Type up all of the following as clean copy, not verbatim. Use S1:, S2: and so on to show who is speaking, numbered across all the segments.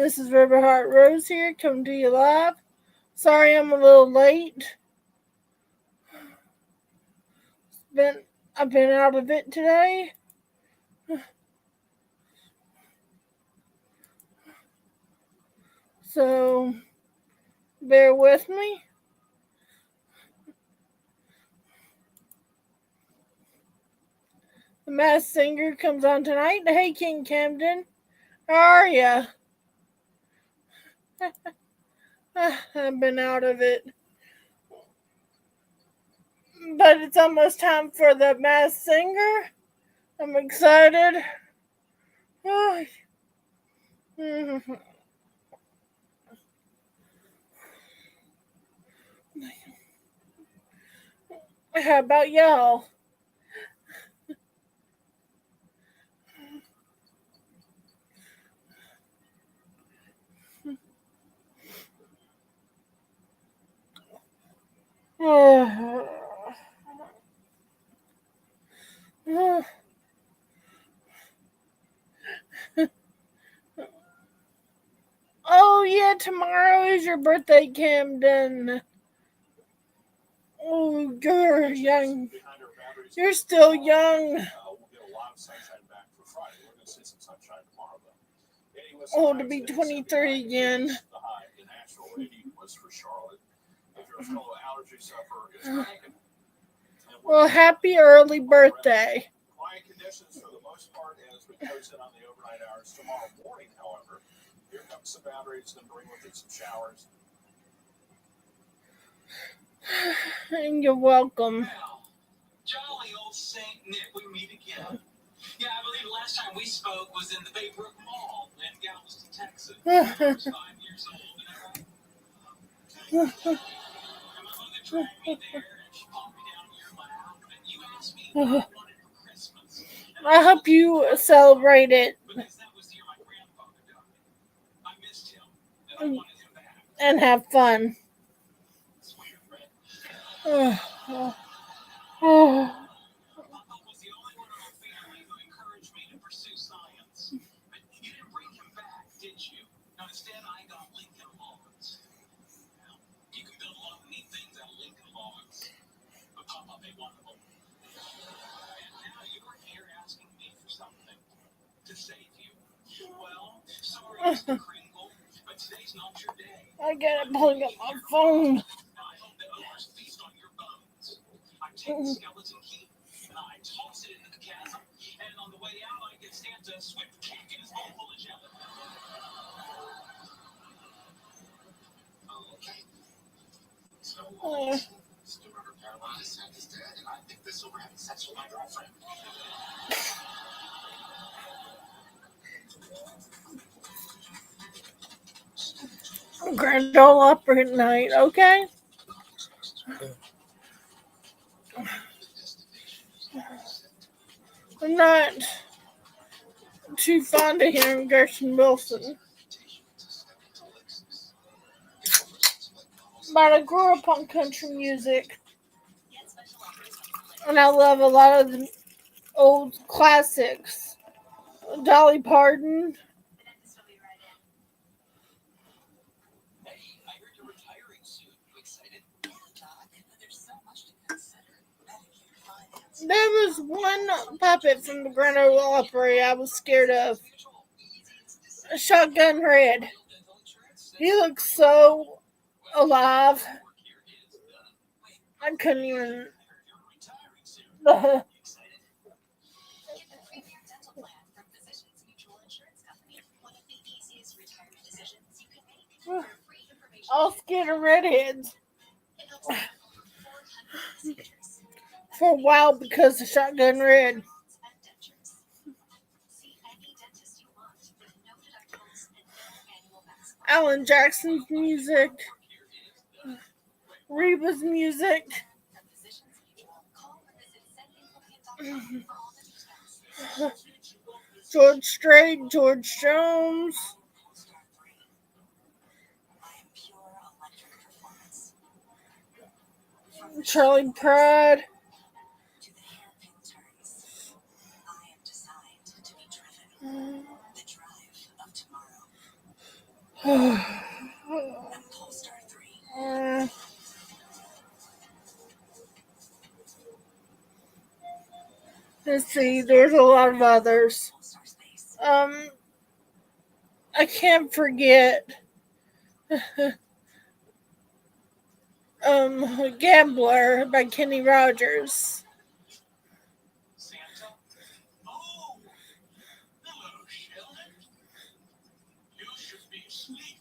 S1: This is Riverheart Rose here, coming to you live. Sorry I'm a little late. I've been out of it today. So, bear with me. The Masked Singer comes on tonight. Hey, King Camden. How are ya? I've been out of it. But it's almost time for the Masked Singer. I'm excited. How about y'all? Oh yeah, tomorrow is your birthday, Camden. Oh, you're young. You're still young. Oh, to be 23 again. Well, happy early birthday.
S2: Quiet conditions for the most part as we close in on the overnight hours tomorrow morning, however. Here comes some boundaries that bring with it some showers.
S1: And you're welcome.
S3: Well, jolly old Saint Nick, we meet again. Yeah, I believe the last time we spoke was in the Baybrook Mall in Galveston, Texas. I was 5 years old, and my mother dragged me there, and she pulled me down to your lap, and you asked me what I wanted for Christmas.
S1: I hope you celebrate it.
S3: Because that was the year my grandfather died. I missed him, and I wanted him back.
S1: And have fun.
S3: Sweeter friend. Papa was the only one in our family who encouraged me to pursue science. But you didn't bring him back, did you? No, instead I got Lincoln Logs. Now, you can build a lot of neat things out of Lincoln Logs, but Papa made one of them. And now you're here asking me for something to save you. Well, sorry, Mr. Kringle, but today's not your day.
S1: I gotta plug up my phone.
S3: Now, I hope the ogres feast on your bones. I take the skeleton key and I toss it into the chasm, and on the way out I get Santa a swift kick in his bowl full of jelly. Okay. So, still remember paralyzed, Santa's dead, and I think this over having sex with my girlfriend.
S1: Grand Ole Opry night, okay? I'm not too fond of hearing Gershon Wilson. But I grew up on country music. And I love a lot of the old classics. Dolly Parton.
S3: Hey, I heard you're retiring soon. You excited? Yeah, Doc. There's so much to consider. Medicare, finance.
S1: There was one puppet from the Grand Ole Opry I was scared of. Shotgun Red. He looks so alive. I couldn't even. I'll scare the redheads for a while because of Shotgun Red. Alan Jackson's music, Reba's music, George Strait, George Jones, Charlie Pride. Let's see, there's a lot of others. I can't forget Gambler by Kenny Rogers.
S3: Santa? Oh, hello, Sheldon. You should be asleep.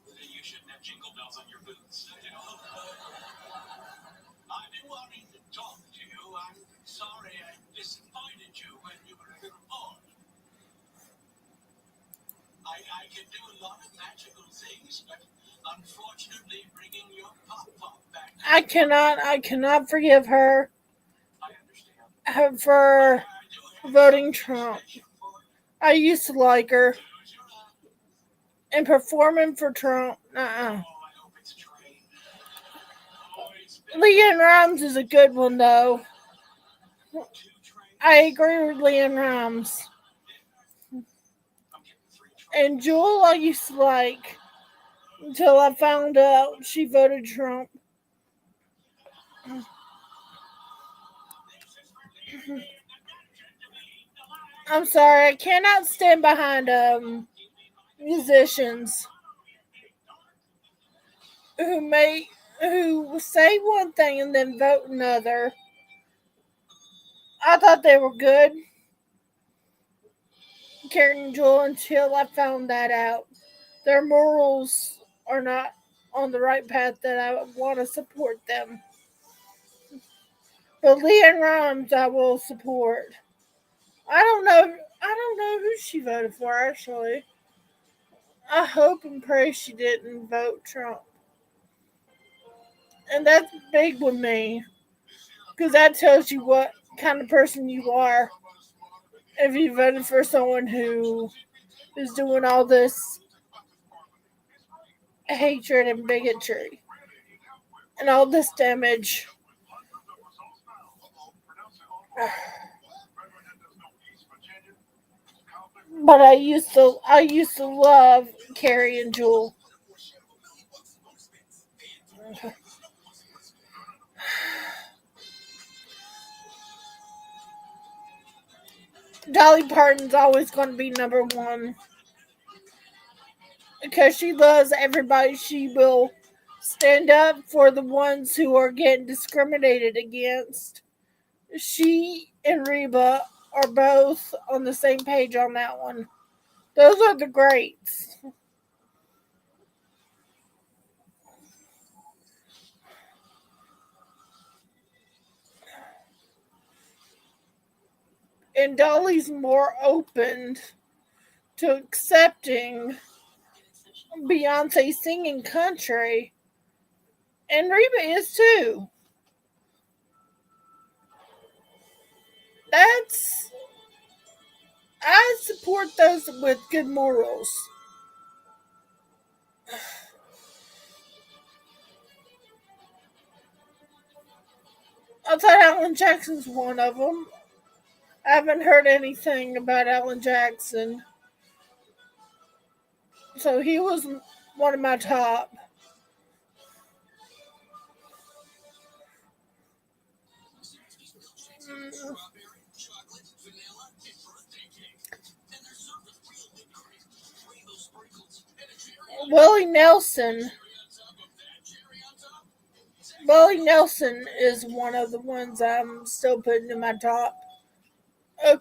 S3: You shouldn't have jingle bells on your boots. I've been wanting to talk to you. I'm sorry I disappointed you when you were born. I can do a lot of magical things, but unfortunately bringing your pop-pop back...
S1: I cannot forgive her
S3: I understand.
S1: for voting Trump. I used to like her. And performing for Trump, LeAnn Rimes is a good one, though. I agree with LeAnn Rimes. And Jewel, I used to like until I found out she voted Trump. I'm sorry, I cannot stand behind musicians who say one thing and then vote another. I thought they were good, Karen and Jewel, until I found that out. Their morals are not on the right path that I want to support them. But LeAnn Rimes I will support. I don't know who she voted for, actually. I hope and pray she didn't vote Trump. And that's big with me. Because that tells you what kind of person you are. If you voted for someone who is doing all this hatred and bigotry and all this damage. But I used to love Carrie and Jewel. Dolly Parton's always going to be number one. Because she loves everybody. She will stand up for the ones who are getting discriminated against. She and Reba are both on the same page on that one. Those are the greats. And Dolly's more open to accepting Beyonce singing country. And Reba is too. I support those with good morals. I thought Alan Jackson's one of them. I haven't heard anything about Alan Jackson. So he was one of my top. Willie Nelson. Willie Nelson is one of the ones I'm still putting in my top.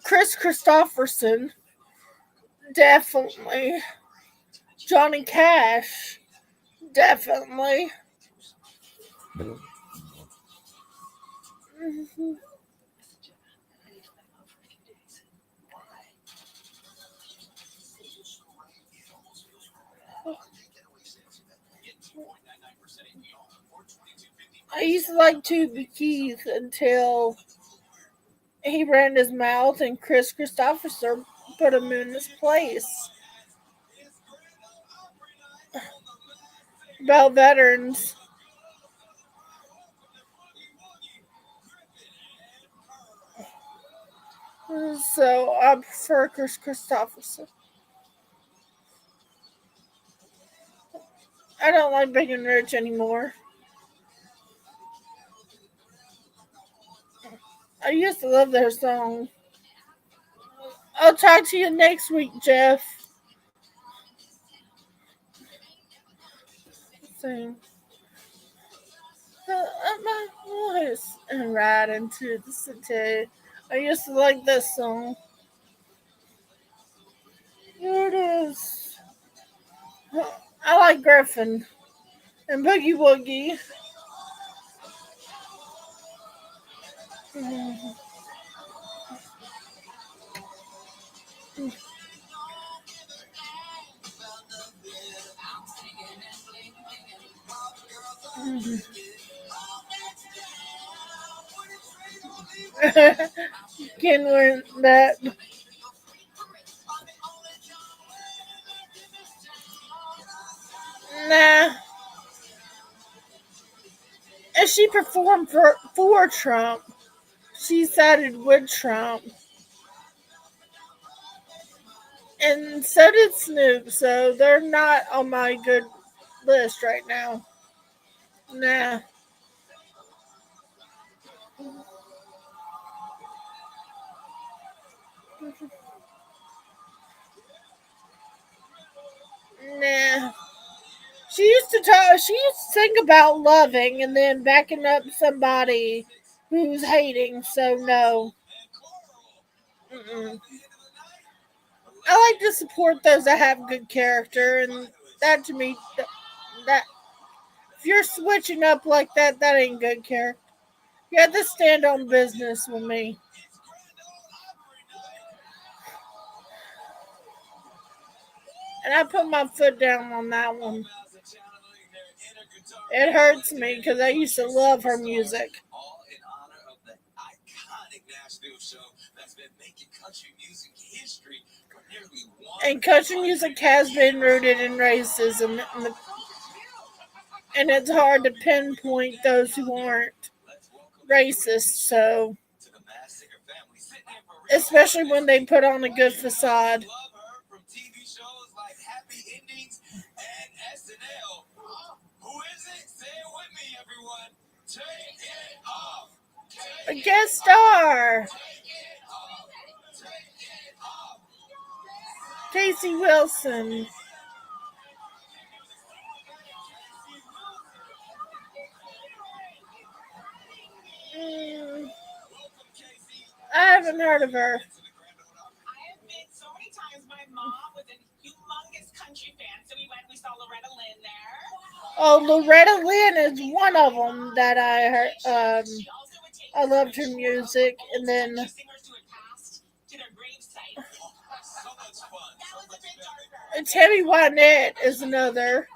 S1: Chris Christopherson, definitely. Johnny Cash, definitely. Mm-hmm. I used to like Toby Keith until he ran his mouth and Chris Christopherson put him in his place. About veterans. So I prefer Chris Christopherson. I don't like Big and Rich anymore. I used to love their song. I'll talk to you next week, Jeff. Sing. My voice and ride into the city. I used to like this song. Here it is. I like Griffin and Boogie Woogie. Can learn that. Nah. And she performed for Trump. She sided with Trump. And so did Snoop, so they're not on my good list right now. Nah. Nah. She used to talk. She used to sing about loving and then backing up somebody who's hating. So no. Mm-mm. I like to support those that have good character, and that to me, that if you're switching up like that, that ain't good character. You have to stand on business with me. And I put my foot down on that one. It hurts me because I used to love her music.
S3: All in honor of the iconic national show that's been making country music history for nearly one.
S1: And country music has been rooted in racism, and it's hard to pinpoint those who aren't racist. So, especially when they put on a good facade.
S3: From TV shows like Happy Endings and SNL. Who is it? Say it with me, everyone. Take it off.
S1: A guest star. Casey Wilson. I haven't heard of her.
S4: I have been so many times. My mom was a humongous country fan, so we saw Loretta Lynn there.
S1: Oh, Loretta Lynn is one of them that I heard. I loved her music, and then Tammy Wynette is another.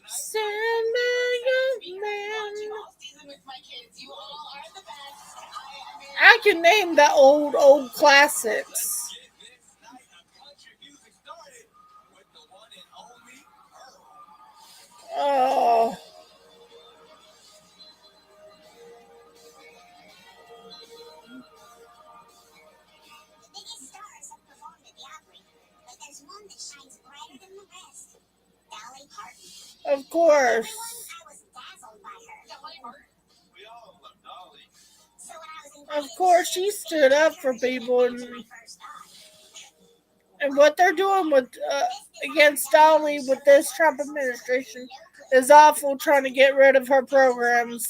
S1: Stand by young man. I can name the old classics. Oh. Of course. Of course, she stood up for people, and what they're doing with against Dolly with this Trump administration is awful. Trying to get rid of her programs.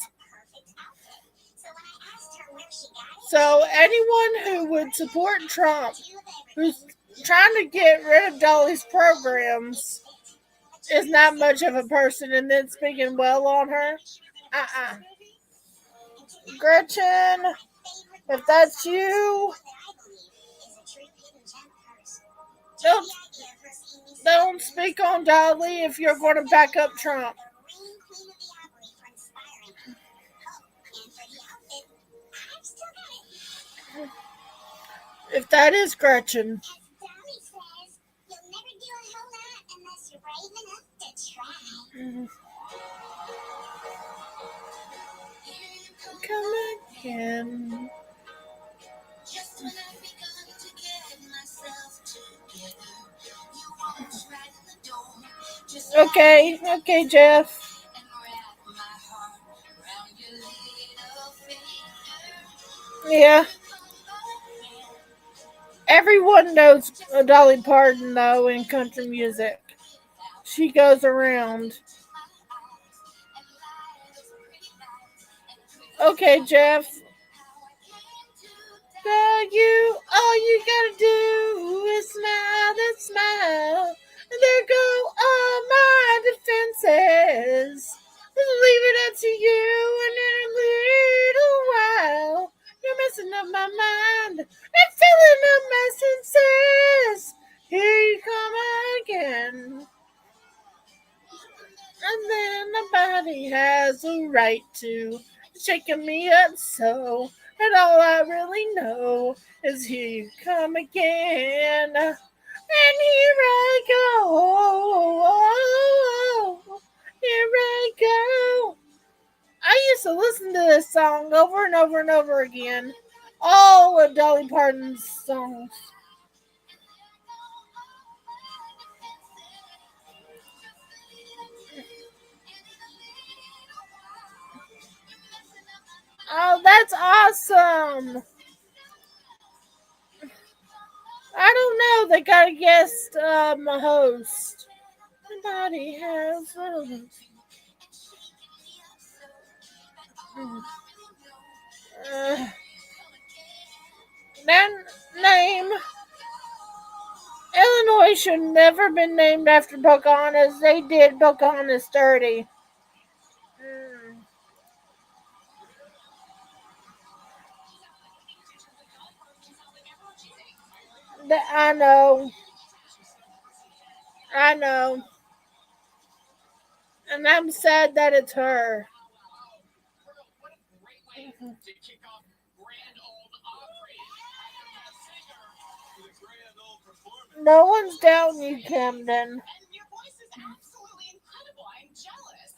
S1: So anyone who would support Trump, who's trying to get rid of Dolly's programs, is not much of a person, and then speaking well on her. Gretchen, if that's you, don't speak on Dolly if you're going to back up Trump. If that is Gretchen. Come again. Okay, Jeff. Yeah. Everyone knows Dolly Parton, though, in country music. She goes around. Okay, Jeff. All you gotta do is smile and smile. And there go all my defenses. Just leave it up to you, and in a little while, you're messing up my mind and filling up my senses. Here you come again. And then nobody has a right to shaking me up so. And all I really know is here you come again. And here I go. Here I go. I used to listen to this song over and over and over again. All of Dolly Parton's songs. Oh, that's awesome. I don't know. They got a guest host. Nobody has that name. Illinois should never been named after Pocahontas. They did Pocahontas dirty. I know. I know. And I'm sad that it's her. No one's doubting you, Camden.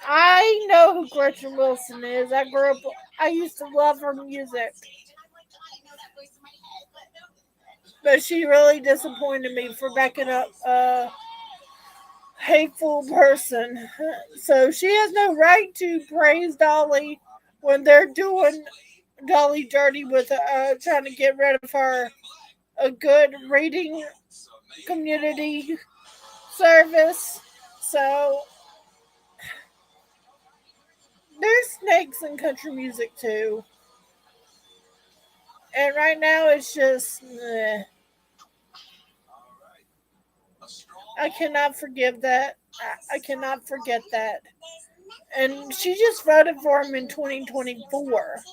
S1: I know who Gretchen Wilson is. I used to love her music. But she really disappointed me for backing up a hateful person. So she has no right to praise Dolly when they're doing Dolly dirty with trying to get rid of her a good reading community service. So there's snakes in country music too. And right now it's just I cannot forgive that. I cannot forget that. And she just voted for him in 2024.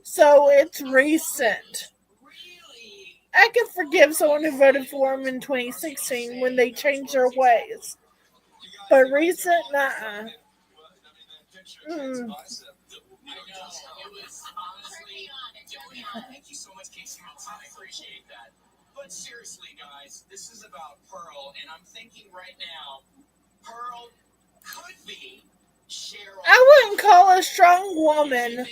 S1: So it's recent. I can forgive someone who voted for him in 2016 when they changed their ways. But recent, nah.
S3: Thank you so much, Casey. I appreciate that. But seriously, guys, this is about Pearl, and I'm thinking right now, Pearl could be Cheryl.
S1: I wouldn't call a strong woman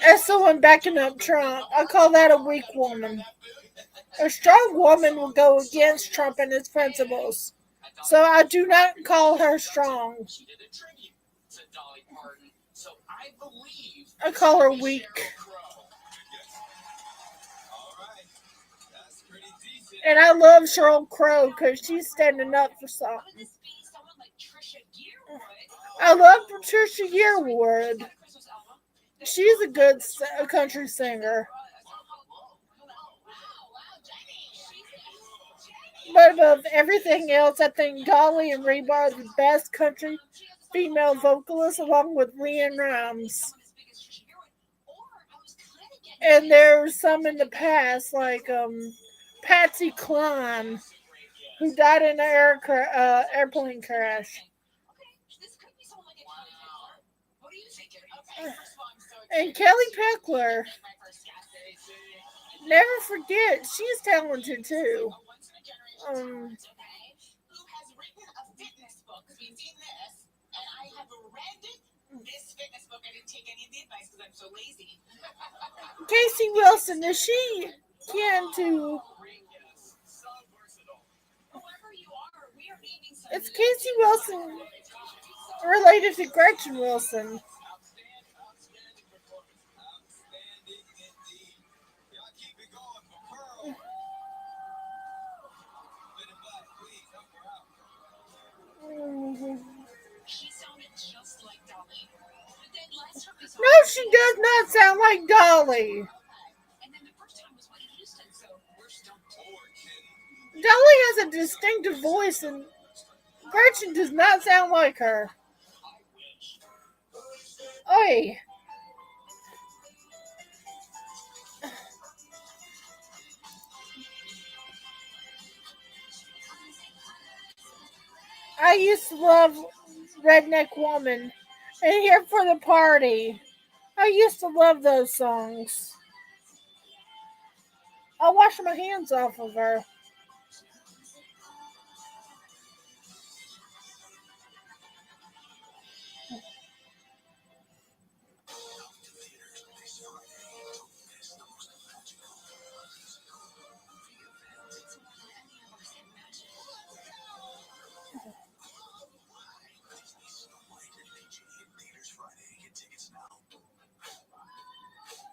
S1: as someone backing up Trump. I call that a weak woman. A strong woman will go against Trump and his principles. So I do not call her strong. I call her weak. And I love Sheryl Crow because she's standing up for something. I love Patricia Yearwood. She's a good country singer. But above everything else, I think Dolly and Reba are the best country female vocalists, along with LeAnn Rimes. And there's some in the past, like Patsy Cline, who died in an airplane crash. And Kelly Pickler. Never forget, she's talented too. Casey Wilson, is she kin to? It's Casey Wilson related to Gretchen Wilson. sound like Dolly.
S4: And then the first time was Whitney Houston, so we're still.
S1: Dolly has a distinctive voice, and Gretchen does not sound like her. Oi. I used to love Redneck Woman and Here for the Party. I used to love those songs. I'll wash my hands off of her.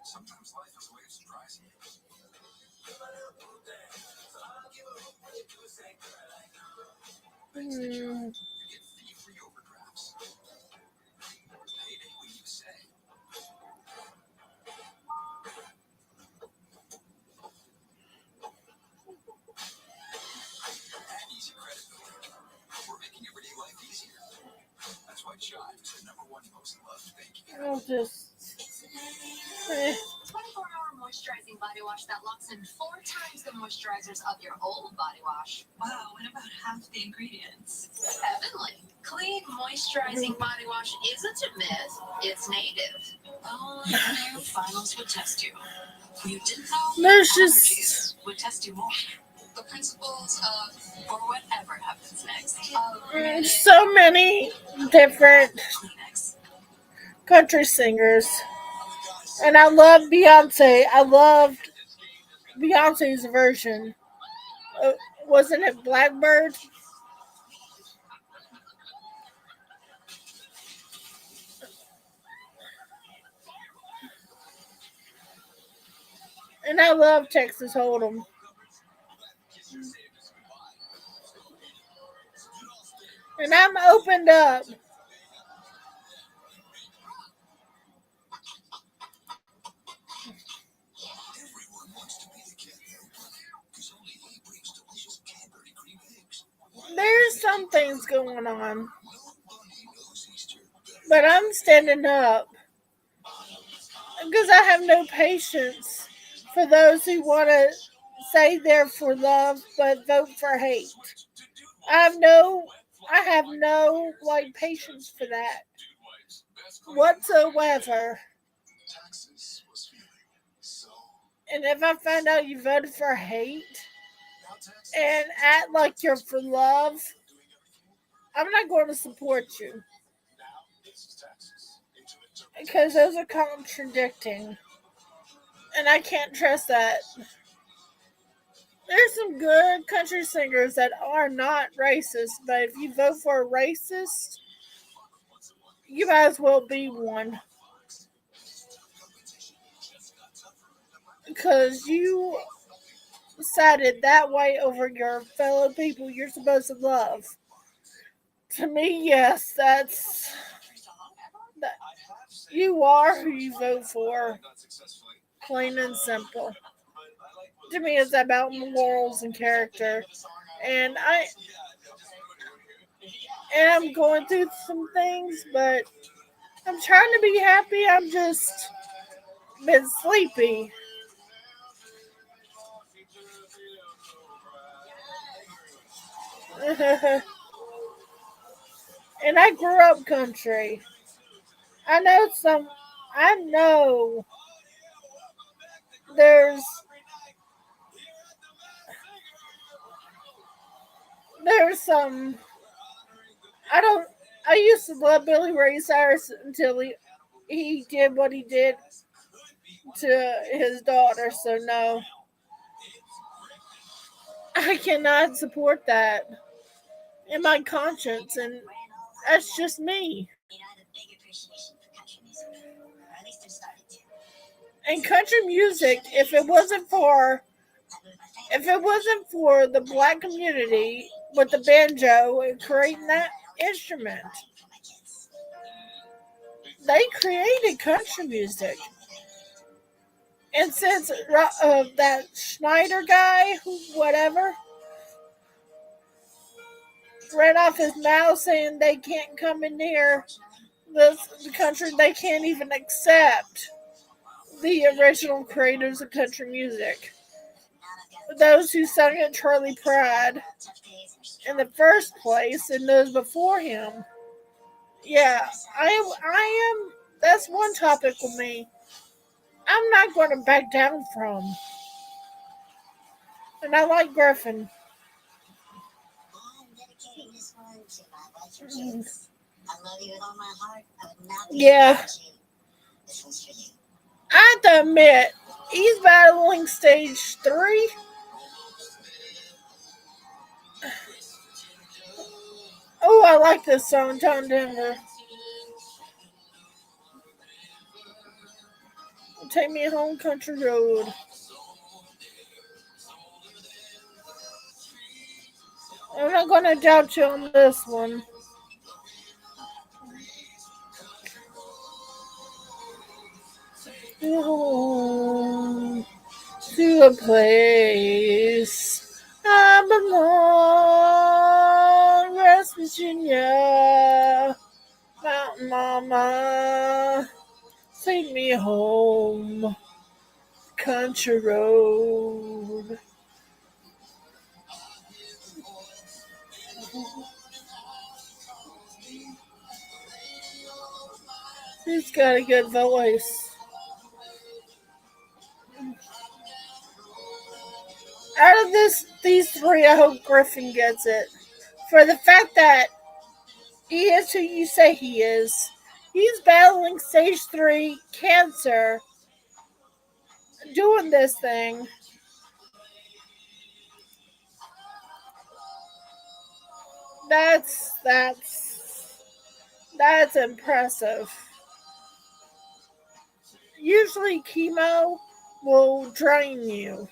S3: Sometimes life has a way of surprising you.
S1: Hmm.
S3: You get fee-free overdrafts. Payday, what do you say? At Easy Credit Builder, we're making everyday life easier. That's why Chive is the #1 most loved banking app.
S1: I'll just.
S4: 24-hour moisturizing body wash that locks in 4 times the moisturizers of your old body wash. Wow, and about half the ingredients. Heavenly. Clean moisturizing body wash isn't a myth, it's native. Oh, new finals would test you. You didn't know
S1: There's just.
S4: allergies would test you more. The principles of or whatever happens next.
S1: So many different
S4: Kleenex.
S1: country singers. And I love Beyonce. I loved Beyonce's version. Wasn't it Blackbird? And I love Texas Hold'em. And I'm opened up.
S3: Everyone wants to be the cat because only he brings delicious Cadbury cream eggs.
S1: There's some things going on.
S3: Nobody knows Easter better.
S1: But I'm standing up. Because I have no patience for those who want to say they're for love but vote for hate. I have no patience for that whatsoever.
S3: Texas was feeling so.
S1: And if I find out you voted for hate
S3: Now Texas
S1: and act like you're for love, I'm not going to support you
S3: now this is Texas.
S1: because those are contradicting, and I can't trust that. There's some good country singers that are not racist, but if you vote for a racist, you might as well be one. Because you decided that way over your fellow people you're supposed to love. To me, yes, that's. That, you are who you vote for. Plain and simple. To me, it's about morals and character. And I'm going through some things, but I'm trying to be happy. I'm just been sleepy. And I grew up country. I know there's some. I used to love Billy Ray Cyrus until he did what he did to his daughter. So no, I cannot support that in my conscience, and that's just me. And country music, if it wasn't for the black community with the banjo and creating that instrument, they created country music. And since that Schneider guy, whatever, ran off his mouth saying they can't come in near the country, they can't even accept the original creators of country music. Those who sung it Charlie Pride in the first place and those before him. Yeah, I am. That's one topic with me. I'm not going to back down from. And I like Griffin.
S5: I'm dedicating this one to my wife and kids. I love you with all my heart. I would not be
S1: Yeah.
S5: without you. This one's for you.
S1: I have to admit, he's battling stage 3. Oh, I like this song, John Denver. Take me home, country road. I'm not going to doubt you on this one. Home to a place I belong, West Virginia, Mountain Mama, take me home, country road. He's got a good voice. Out of these 3, I hope Griffin gets it. For the fact that he is who you say he is. He's battling stage 3 cancer, doing this thing. That's impressive. Usually chemo will drain you.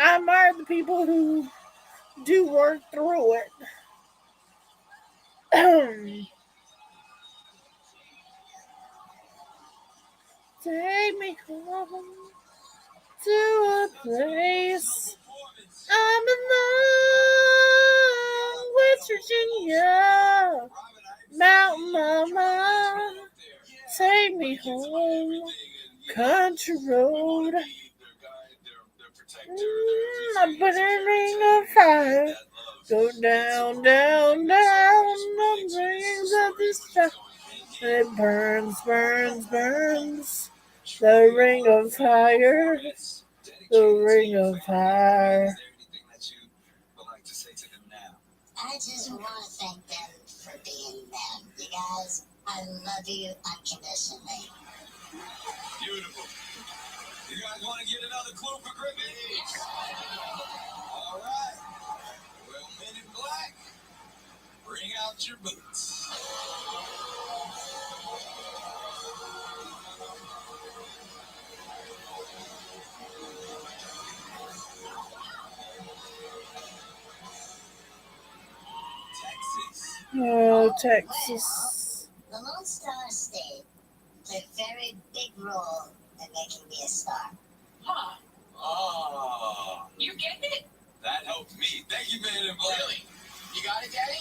S1: I admire the people who do work through it. Take me home to a place I belong, West Virginia, Mountain Mama, take me home, country road. A burning of fire, go down, down, down, the rings of the star. It burns, burns, burns, the ring of fire, the ring of fire.
S5: I just want to thank them for being them. You guys, I love you unconditionally.
S2: Beautiful. You guys want to get another clue for Griffin? All right. Well, Men in Black, bring out your boots. Texas.
S1: Oh, Texas.
S5: The Lone Star State played a very big role in making me a star.
S3: Huh.
S2: Oh,
S3: You get it?
S2: that helped me. Thank you, Man in Black.
S3: Really? You got it, Daddy?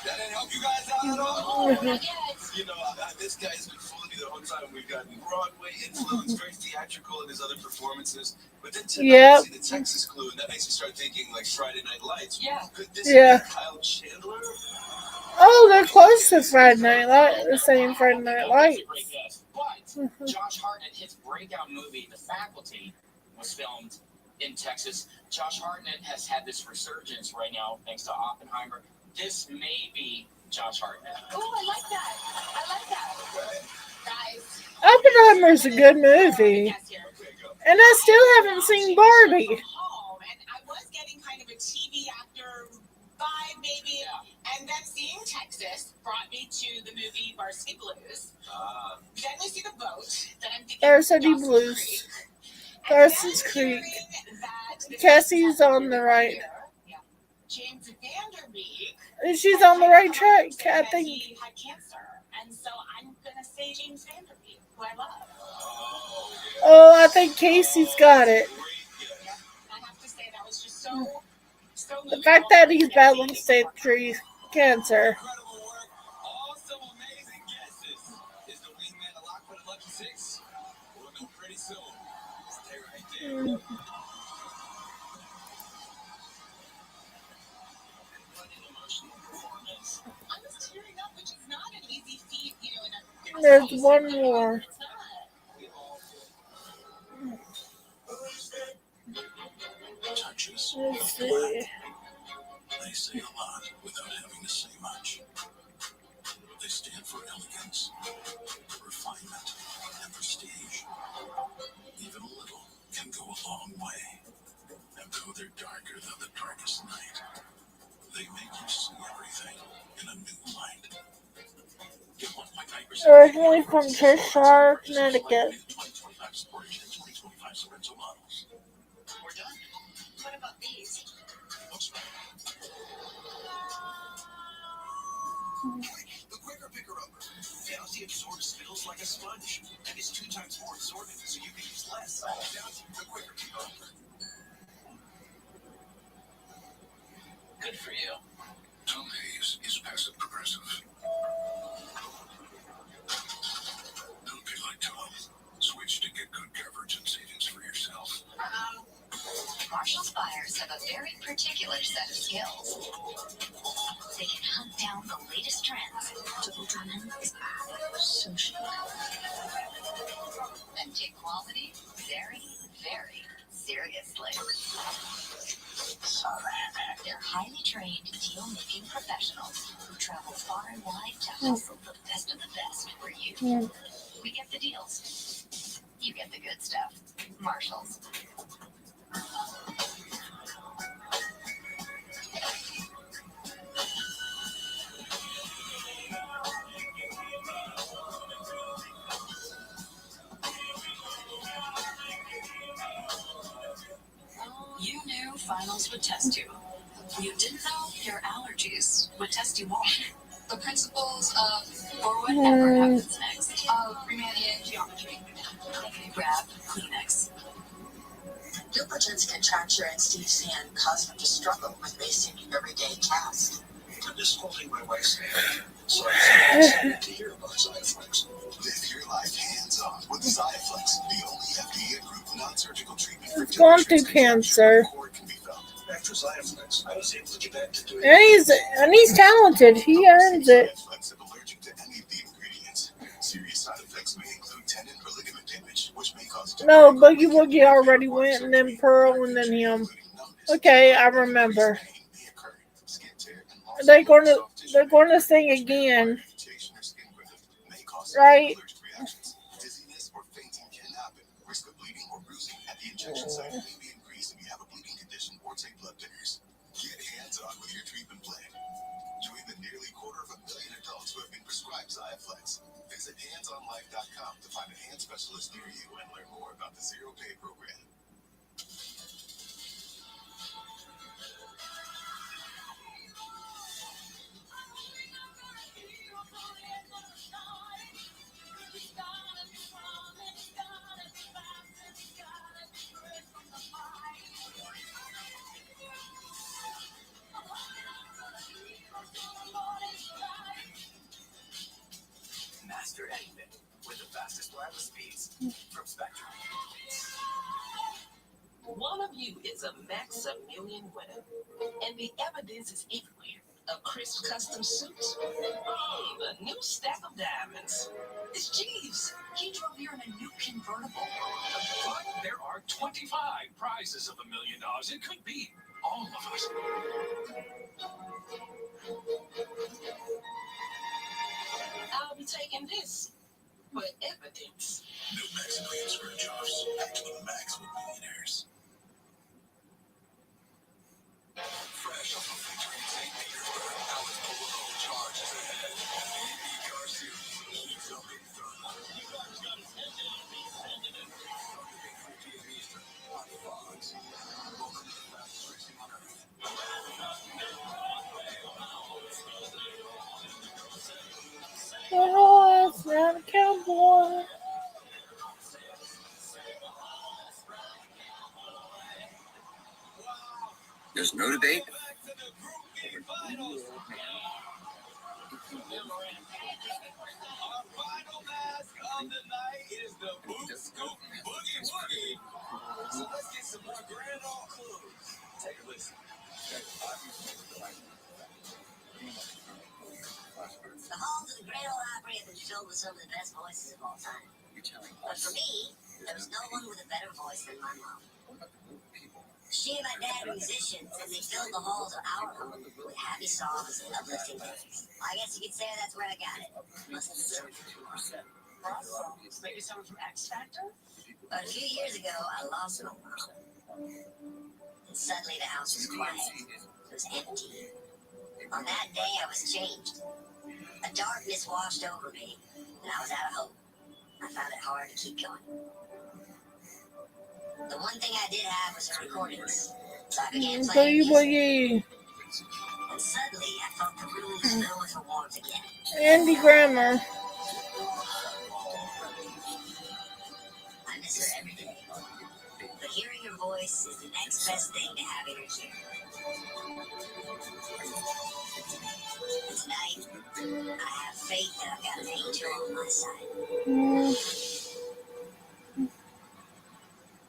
S2: That didn't help you guys out at all?
S3: Oh, not yet.
S2: You know, this guy's been fooling me the whole time. We've gotten Broadway influence, very theatrical in his other performances. But then tonight,
S1: Yep.
S2: see the Texas clue, and that makes you start thinking like Friday Night Lights.
S3: Yeah.
S2: Could this
S1: Yeah.
S2: be Kyle Chandler?
S1: Oh, they're close to Friday Night Lights. The same Friday Night Lights.
S3: But Josh Hartnett, his breakout movie, The Faculty, was filmed in Texas. Josh Hartnett has had this resurgence right now thanks to Oppenheimer. This may be Josh Hartnett.
S4: Oh, I like that. I like that. Guys.
S1: Oppenheimer's a good movie.
S4: Yes, here.
S2: Okay, go.
S1: And I still haven't seen Barbie.
S6: Home, and I was getting kind of a TV actor vibe, maybe.
S3: Yeah.
S6: And then seeing Texas brought me to the movie Varsity Blues. Then we see the boat. Then I'm thinking
S1: Varsity
S6: Dawson's
S1: Blues.
S6: Creek. And
S1: Dawson's
S6: then
S1: Creek.
S6: hearing that this
S1: Cassie's
S6: is
S1: on the right.
S6: Yeah. James Vanderbeek.
S1: And she's on the right track, I
S6: said that
S1: think.
S6: He had cancer, and so I'm gonna say James Vanderbeek. who I love.
S1: Oh, I think Casey's got it.
S6: Yeah, I have to say that was just so
S1: The fact that he's battling stage 3 cancer.
S2: Incredible work. Also amazing guesses. Is the wingman a lock for the lucky six? We'll know pretty soon. Stay right there.
S1: Mm.
S6: What an emotional performance. I was tearing up, which is not an easy feat, you know, in a
S1: There's one more.
S6: It's not.
S2: Touches.
S1: Let's see.
S2: They say a lot without having to say much. They stand for elegance, refinement, and prestige. Even a little can go a long way. And though they're darker than the darkest night, they make you see everything in a new light. Get 1.9%
S1: Originally from Cheshire, Connecticut.
S2: 2025 Sportage and 2025 Sorrento models.
S6: We're done. What about these?
S2: Looks right. The quicker picker-upper. Bounty absorbs spills like a sponge and is 2 times more absorbent, so you can use less. Bounty, the quicker picker-upper.
S6: Good for you.
S2: Tom Hayes is passive progressive. Don't be like Tom. Switch to get good coverage and savings for yourself.
S4: Marshall's buyers have a very particular set of skills. They can hunt down the latest trends, social, and take quality very, very seriously. They're highly trained deal-making professionals who travel far and wide to hustle the best of the best for you. We get the deals. You get the good stuff. Marshall's. You knew finals would test you. You didn't know your allergies would test you more. The principles of, or whatever happens next, of Riemannian geometry. Grab Kleenex.
S5: Lubricants can fracture in Steve's hand, causing him to struggle with basic everyday tasks.
S2: I'm just holding my wife's hand, so I'm excited to hear about Xiaflex. Live your life hands-on with Xiaflex, the only FDA-approved non-surgical treatment for
S1: He's gone through cancer.
S2: After Xiaflex, I was able to get back to doing
S1: And he's talented. He earns it.
S2: Xiaflex if allergic to any of the ingredients. Serious side effects may include tendon or ligament damage, which may cause
S1: No, Boogie Woogie already went, and then Pearl, and then him. Okay, I remember. They're gonna sing again, right?
S2: Dizziness or fainting can happen. Risk of bleeding or bruising at the injection site may be increased if you have a bleeding condition or take blood thinners. Get hands-on with your treatment plan. Join the nearly 250,000 adults who have been prescribed Xiaflex. Visit handsonlife.com to find a hand specialist near you and learn more about the Zero Pay program.
S3: Master anything with the fastest wireless speeds from Spectrum. One of you is a Maximilian winner, and the evidence is equally a crisp custom suit. Oh, the new stack of diamonds. It's Jeeves. He drove here in a new convertible.
S7: But there are 25 prizes of $1 million. It could be all of us.
S3: I'll be taking this for evidence.
S2: No Maximilian scratch-offs. To the max with millionaires. Fresh off of victory in St. Petersburg, Alex Polo charges ahead. The car series heats up in front. You guys got his head down. He's sending it. Sunday, 3 p.m. Eastern on Fox. Welcome to the fastest racing on earth.
S1: Oh, it's not a cowboy.
S2: There's no debate. Our final mask of the night is the Boot Scoop Boogie Woogie. So let's get some more grand old clues. Take a listen.
S5: The halls of the Great Old Library have been filled with some of the best voices of all time. But for me, there was no one with a better voice than my mom. She and my dad were musicians, and they filled the halls of our home with happy songs and uplifting lyrics. I guess you could say that's where I got it. Must have been
S6: Rock songs. Maybe someone from X Factor?
S5: But a few years ago, I lost my mom. And suddenly the house was quiet. It was empty. On that day, I was changed. A darkness washed over me, and I was out of hope. I found it hard to keep going. The one thing I did have was her recordings. So I began playing
S1: Boogie
S5: music,
S1: Woogie.
S5: and suddenly I felt the room fill with her warmth again.
S1: Andy Grammer.
S5: I miss her every day. But hearing her voice is the next best thing to having her here. And tonight, I have faith that I've got an angel on my side.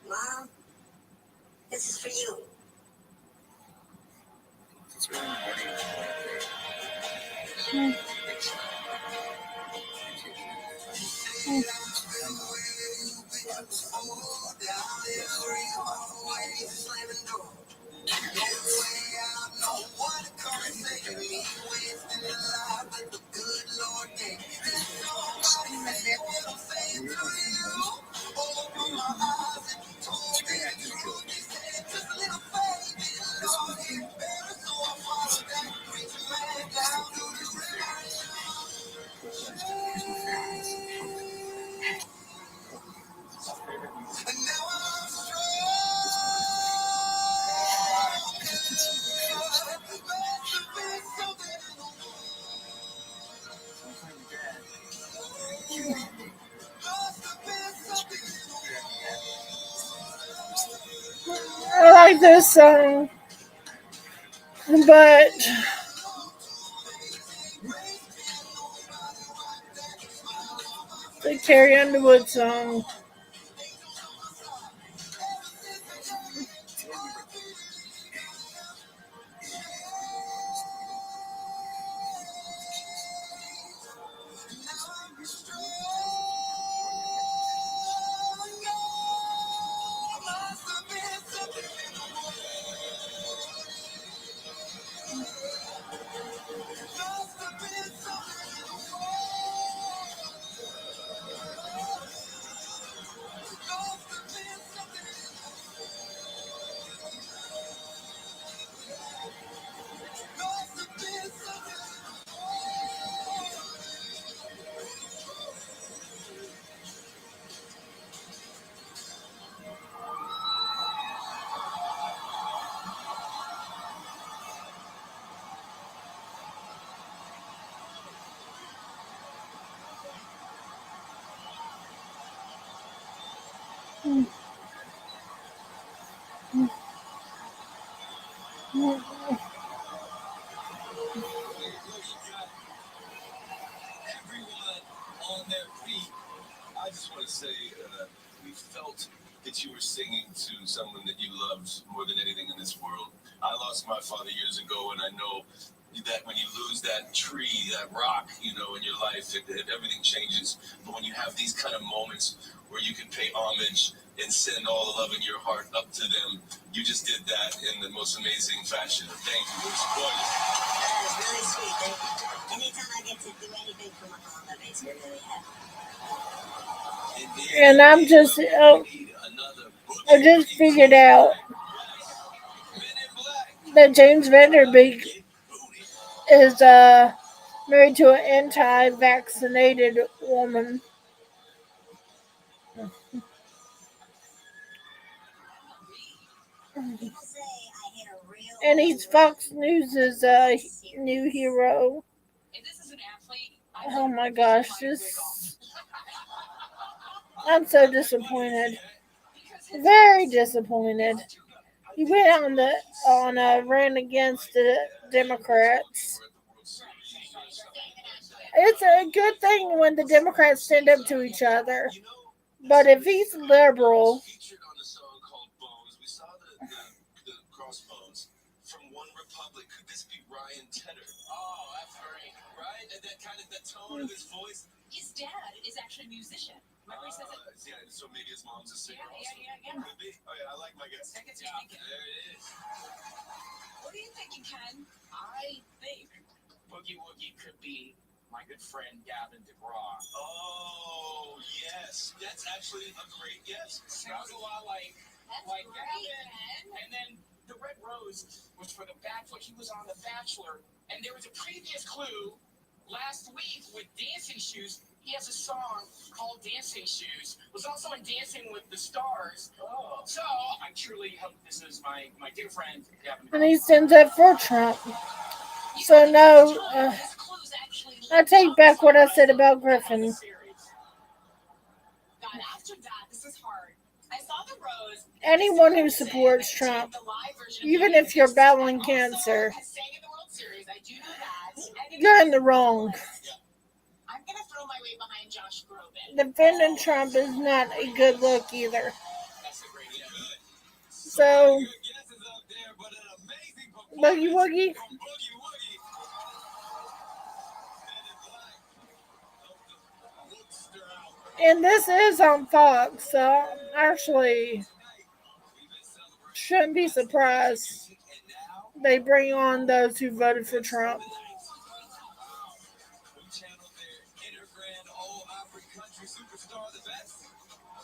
S5: Mom, this is for you.
S1: I like this song, but the Carrie Underwood song.
S2: Everyone on their feet. I just want to say, we felt that you were singing to someone that you loved more than anything in this world. I lost my father years ago, and I know that when you lose that tree, that rock, in your life, everything changes. But when you have these kind of moments where you can pay homage and send all the love in your heart up to them, you just did that in the most amazing fashion. Thank you. It was gorgeous.
S5: That is really sweet. Thank you. Anytime I get to do anything for my mom, that makes me really happy.
S1: And I just figured out that James Vanderbeek is married to an anti-vaccinated woman.
S5: People say I hit a real.
S1: And he's Fox News' new hero.
S6: If this is an athlete,
S1: Oh my gosh, I'm so disappointed. Very disappointed. He went on a rant against the Democrats. It's a good thing when the Democrats stand up to each other. But if he's liberal,
S2: Featured on a song called Bones, we saw the crossbones from One Republic. Could this be Ryan Tedder?
S3: Oh, that's great.
S2: Right? And that kind of the tone of his voice.
S4: His dad is actually a musician. Remember he says it?
S2: Yeah, so maybe his mom's a singer
S4: Yeah,
S2: also.
S4: yeah.
S2: Could be. Oh yeah, I like my guess.
S4: That gets you thinking.
S2: There it is.
S4: What are you thinking, Ken?
S3: I think Boogie Woogie could be my good friend Gavin DeGraw.
S2: Oh yes, that's actually a great guess.
S3: Sounds a lot like
S4: That's great,
S3: Gavin.
S4: Ken.
S3: And then the Red Rose was for The Bachelor. He was on The Bachelor. And there was a previous clue last week with Dancing Shoes. He has a song called Dancing Shoes. Was also in Dancing with the Stars. Oh. So I truly hope this is my dear friend Gavin.
S1: and he stands up for Trump. So no,
S4: This clue's actually
S1: I take back what I said about Griffin.
S6: God, after that, this is hard. I saw the rose.
S1: Anyone who supports Trump,
S6: The live version.
S1: even if you're battling cancer,
S6: I sang in the World Series. I do know that. And
S1: you're in the wrong.
S6: I'm gonna throw my weight behind Josh Groban.
S1: Defending Trump is not a good look either.
S2: That's a great guess.
S1: So,
S2: Good guesses up there, but an amazing performance
S1: Boogie Woogie.
S2: from Boogie Woogie. Men in Black. The Woodster album.
S1: And this is on Fox, so actually
S2: Tonight, we've been celebrating
S1: shouldn't be surprised
S2: music, and now
S1: they bring on those who voted for Trump.
S2: we channeled their inner grand old Opry country superstar, the best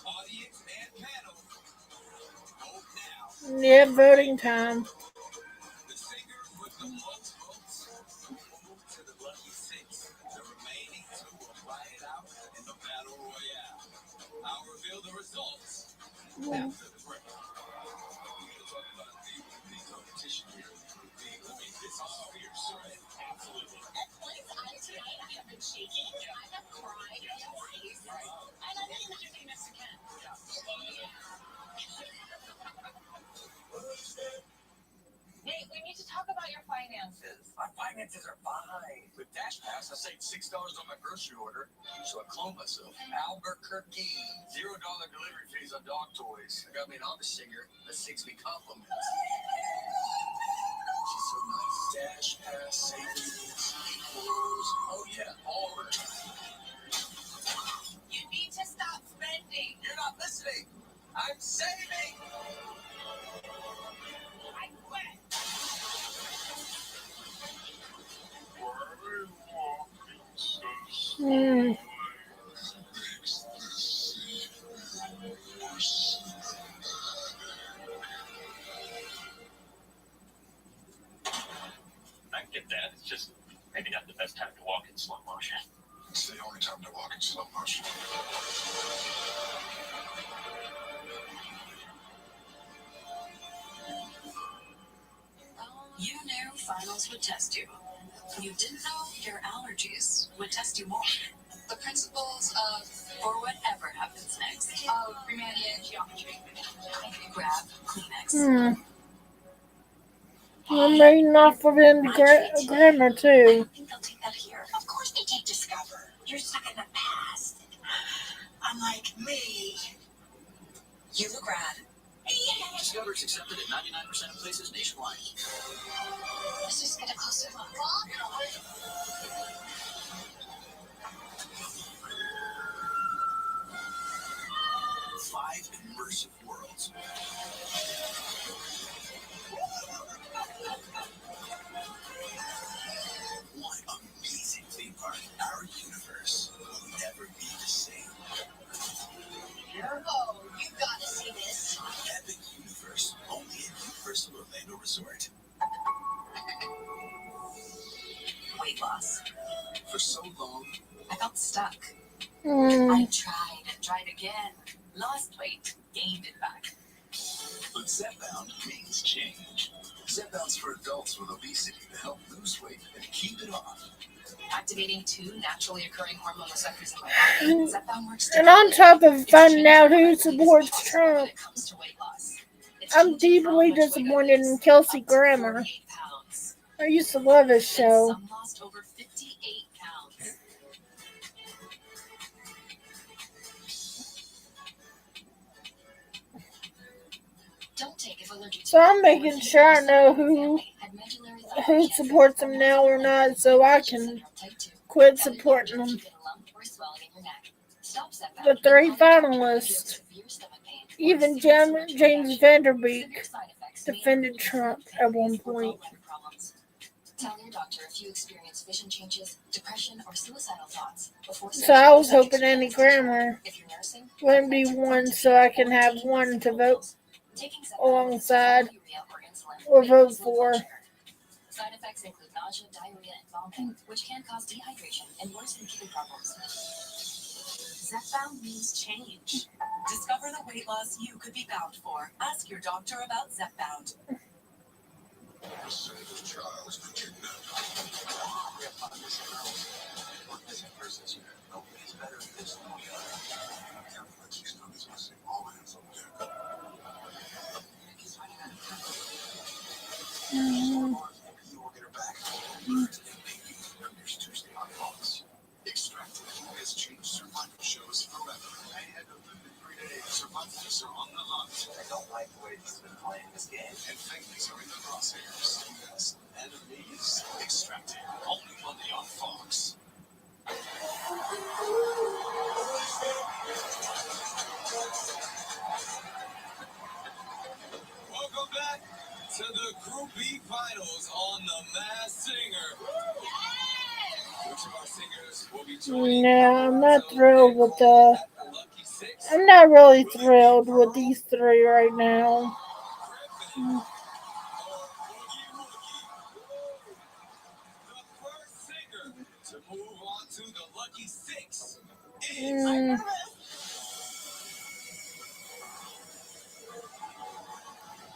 S2: audience and panel. Vote now.
S1: Yeah, voting time.
S2: The singer with the most votes will move to the lucky six. The remaining two will fight it out in the battle royale. I'll reveal the results after the break. We're going to talk about the competition here. This is fierce, right?
S3: Absolutely.
S6: Let's honest tonight. I have been shaking. I have cried twice. And I didn't have to miss again.
S4: Nate, we need to talk about your finances.
S7: My finances are fine. With Dash Pass, I saved $6 on my grocery order, so I cloned myself. Albuquerque. $0 delivery fees on dog toys. I got me an office singer that sings me compliments. She's so nice. Dash Pass, savings, equals. Oh yeah, all of it.
S4: You need to stop spending.
S7: You're not listening. I'm saving.
S4: I quit.
S1: Hmm.
S3: I get that. It's just maybe not the best time to walk in slow motion.
S7: It's the only time to walk in slow motion.
S4: You knew finals would test you. You didn't know your allergies would test you more. The principles of, or whatever happens next, of Riemannian geometry. Grab Kleenex.
S1: I'm reading off of it in grammar too.
S4: I think they'll take that here.
S6: Of course they take Discover. You're stuck in the past. Unlike me. You look rad.
S7: Discover's accepted at 99% of places nationwide.
S4: Let's just get a closer look.
S7: Five immersive worlds. One amazing theme park. Our universe will never be the same.
S6: Oh, you gotta see this.
S7: Epic Universe, only at Universal Orlando Resort.
S4: Weight loss.
S7: For so long,
S4: I felt stuck.
S1: Hmm.
S4: I tried and tried again. Lost weight, gained it back.
S7: but Zepbound means change. Zepbound's for adults with obesity to help lose weight and keep it off.
S4: Activating 2 naturally occurring hormone receptors in my body. Zepbound works
S1: And on top of finding out who supports
S4: When
S1: Trump,
S4: it comes to weight loss, it
S1: I'm deeply disappointed in Kelsey Grammer. I used to love his show.
S4: Some lost over 58 pounds. Don't take if allergic to
S1: So I'm making sure I know who supports him now or not, so I can quit supporting them. The three finalists, even James Vanderbeek, defended Trump at one point.
S4: Tell your doctor if you experience vision changes, depression, or suicidal thoughts before.
S1: So I was hoping Annie Grammer wouldn't be one, so I can have one to vote alongside or vote for.
S4: Side effects include nausea, diarrhea, and vomiting, which can cause dehydration and worsen kidney problems. Zepbound means change. Discover the weight loss you could be bound for. Ask your doctor about Zepbound.
S7: I don't like the way he's been playing this game. And families are in the crosshairs. Yes, enemies extracted. Only Monday on Fox.
S2: Welcome back to the Group B finals on the Masked Singer. Which of our singers will be joining?
S1: No, I'm not thrilled with I'm not really thrilled with these three right now.
S2: The first singer to move on to the Lucky Six is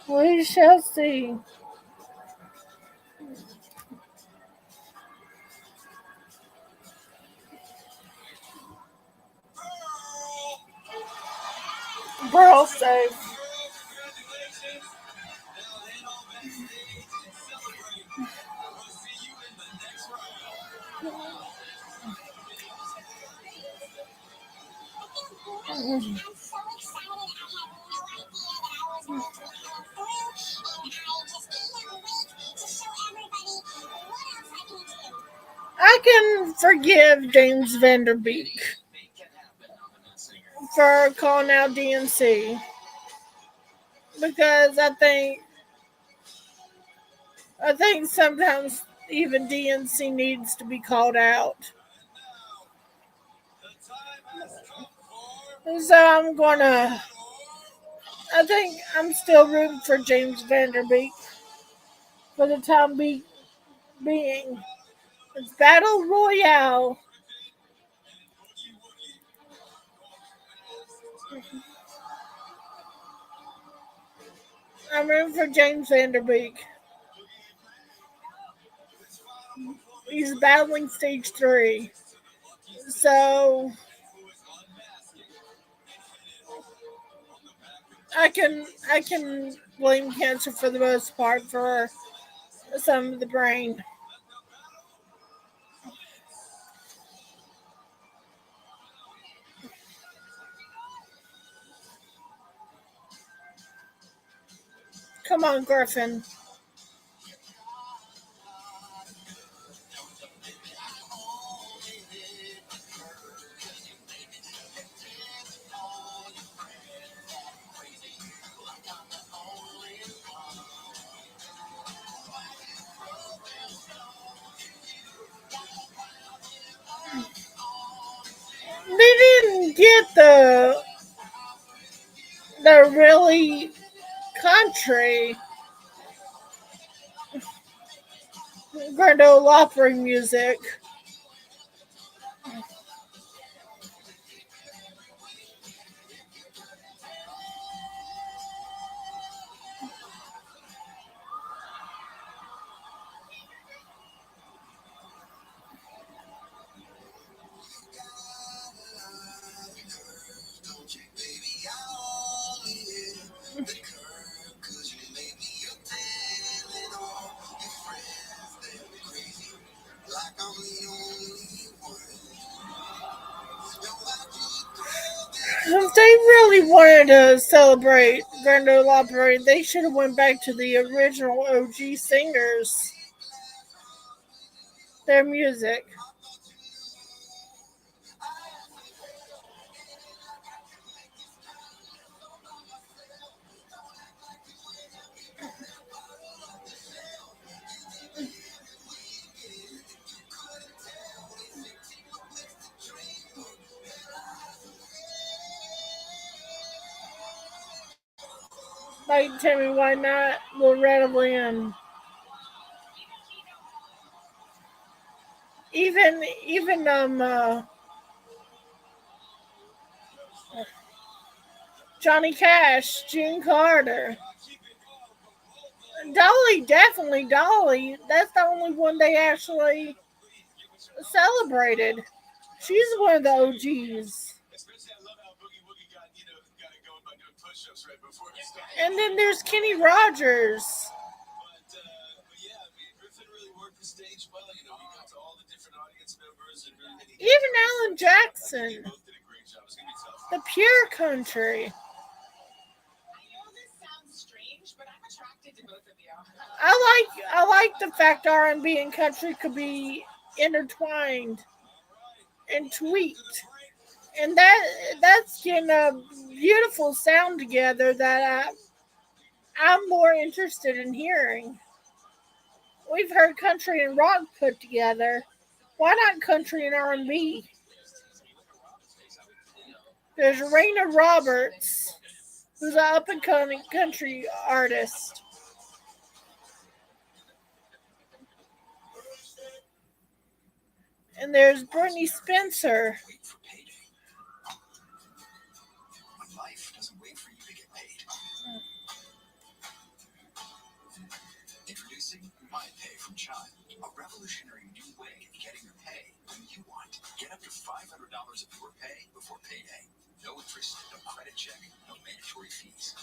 S1: We shall see. Pearl safe.
S2: Congratulations. Now head on backstage and celebrate. We'll see you in the next round.
S1: I can forgive James Vanderbeek for calling out DNC because I think sometimes even DNC needs to be called out. So I think I'm still rooting for James Vanderbeek for the time being. It's Battle Royale. I'm rooting for James Vanderbeek. He's battling stage 3. So I can blame cancer for the most part for some of the brain. Come on, Griffin. They didn't get the really country Grand Ole Opry music. really wanted to celebrate Grand Ole Opry, they should have went back to the original OG singers, their music. Like Tell Me Why Not, Loretta Lynn. Even Johnny Cash, June Carter. Dolly, definitely Dolly. That's the only one they actually celebrated. She's one of the OGs.
S2: Especially, I love how Boogie Woogie got it going by doing push-ups right before the start.
S1: And then there's Kenny Rogers.
S2: But yeah, I mean, Griffin really worked the stage well. You know, he got to all the different audience members and really.
S1: Even Alan Jackson.
S2: Both did a great job. It's gonna be tough.
S1: The Pure Country.
S4: I know this sounds strange, but I'm attracted to both of you.
S1: I like the fact R&B and country could be intertwined and tweaked, and that's getting a beautiful sound together that I'm more interested in hearing. We've heard country and rock put together. Why not country and R&B? There's Raina Roberts, who's an up and coming country artist. And there's Brittany Spencer.
S7: Wait for payday. When life doesn't wait for you to get paid. Introducing My Pay from Chime, a revolutionary new way of getting your pay when you want. Get up to $500 of your pay before payday. No interest, no credit check, no mandatory fees.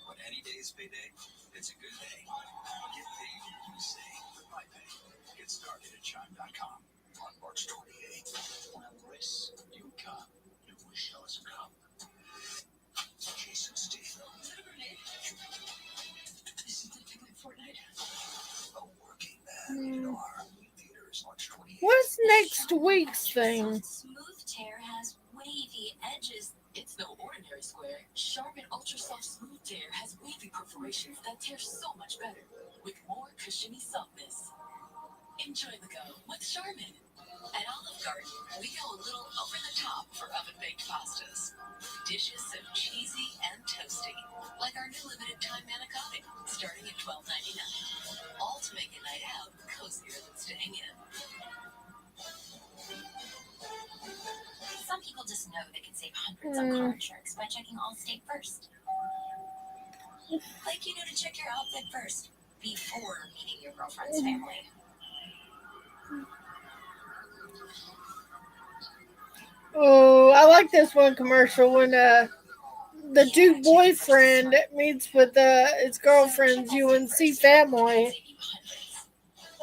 S7: When any day is payday, it's a good day. Get paid when you say with My Pay. Get started at chime.com on March 28th. When this you come, you will show us come. Jason Statham. This is nothing like Fortnite. A working man in our theaters March 28th.
S1: What's next week's thing?
S4: Smooth Tear has wavy edges. It's no ordinary square. Charmin Ultra Soft Smooth Tear has wavy perforations that tear so much better, with more cushiony softness. Enjoy the go with Charmin. At Olive Garden, we go a little over the top for oven-baked pastas. Dishes so cheesy and toasty, like our new limited time manicotti, starting at $12.99. All to make a night out cozier than staying in.
S5: Some people just know they can save hundreds on car insurance by checking Allstate first. Like you know to check your outfit first before meeting your girlfriend's family.
S1: Oh, I like this one commercial when the Duke boyfriend meets with his girlfriend's UNC family.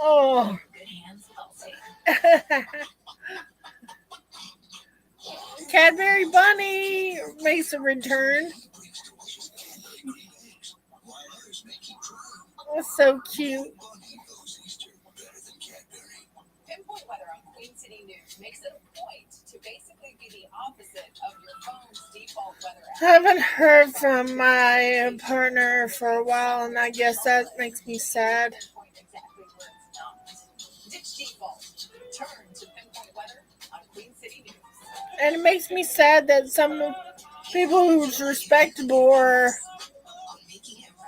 S1: Oh.
S5: Good hands with Allstate.
S1: Cadbury Bunny makes a return. That's so cute.
S4: Pinpoint weather on Queen City News makes it a point to basically be the opposite of your phone's default weather app.
S1: I haven't heard from my partner for a while, and I guess that makes me sad.
S4: Pinpoint exactly where it's not. Ditch default. Turn to Pinpoint weather on Queen City News.
S1: And it makes me sad that some people who's respectable are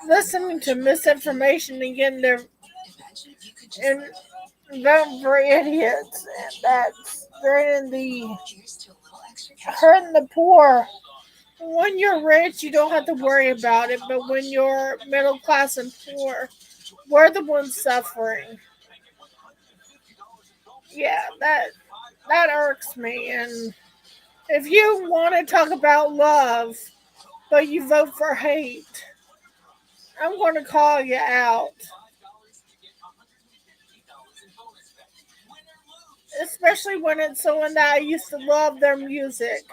S1: listening to misinformation and getting their and voting for idiots, and that's hurting the poor. When you're rich, you don't have to worry about it, but when you're middle class and poor, we're the ones suffering. Yeah, that irks me. And if you want to talk about love, but you vote for hate, I'm going to call you out. Especially when it's someone that I used to love their music.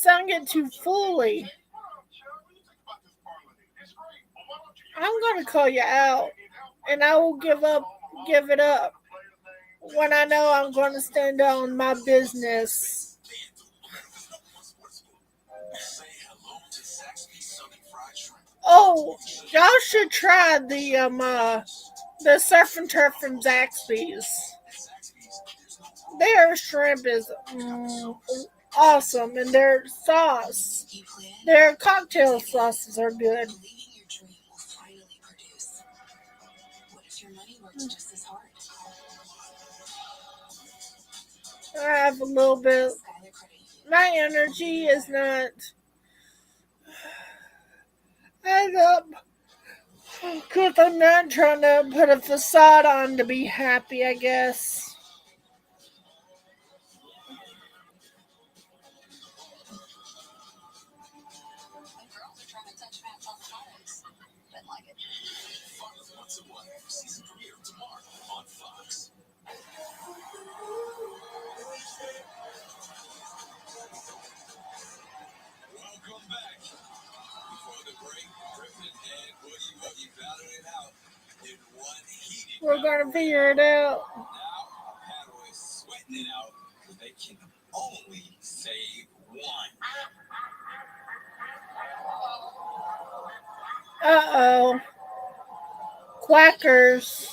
S1: sung it too fully. I'm gonna call you out, and I will give it up when I know I'm gonna stand on my business. Oh, y'all should try the surf and turf from Zaxby's. Their shrimp is awesome, and their cocktail sauces are good. I have a little bit. My energy is not add up because I'm not trying to put a facade on to be happy, I guess.
S2: Welcome back. Before the break, Griffin and Boogie Woogie battled it out in one heated
S1: We're gonna figure it out.
S2: Now, our panel is sweating it out because they can only save one.
S1: Uh-oh. Quackers.